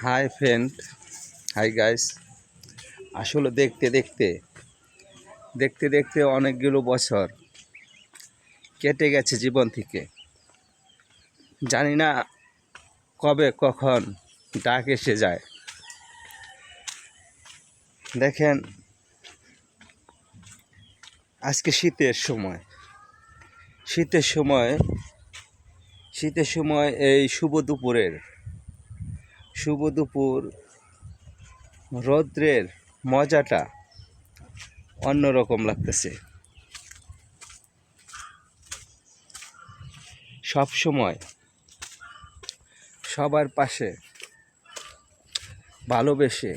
Hi friend, hi guys. আসলে দেখতে দেখতে অনেকগুলো বছর কেটে গেছে জীবন থেকে। জানি না কবে কখন ডাক এসে যায়। দেখেন, আজকে শীতের সময় এই শুভ দুপুর রৌদ্রের মজাটা অন্যরকম লাগতেছে। সব সময় সবার পাশে ভালোবেসে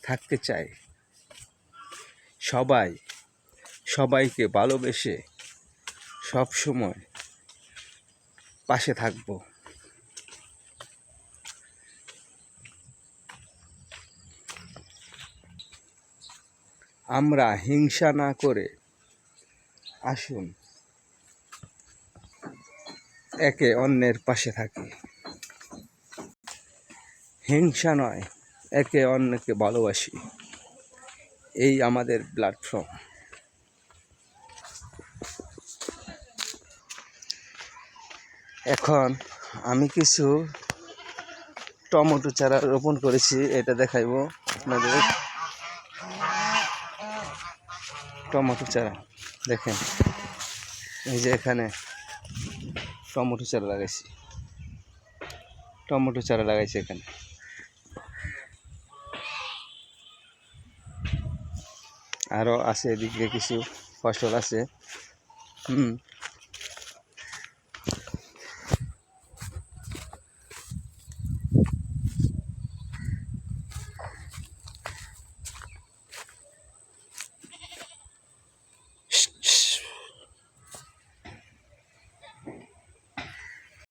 থাকতে চাই। সবাইকে ভালোবেসে সব সময় পাশে থাকবো। আমরা হিংসা না করে আসুন একে অন্যের পাশে থাকি। হিংসা নয়, একে অন্যকে ভালোবাসি। এই আমাদের প্ল্যাটফর্ম। এখন আমি কিছু টমেটো চারা রোপণ করেছি, এটা দেখাইবো আপনাদের। টমেটো চারা দেখেন, এই যে এখানে টমেটো চারা লাগাইছি এখানে। আরও আছে এদিকে কিছু ফসল আছে।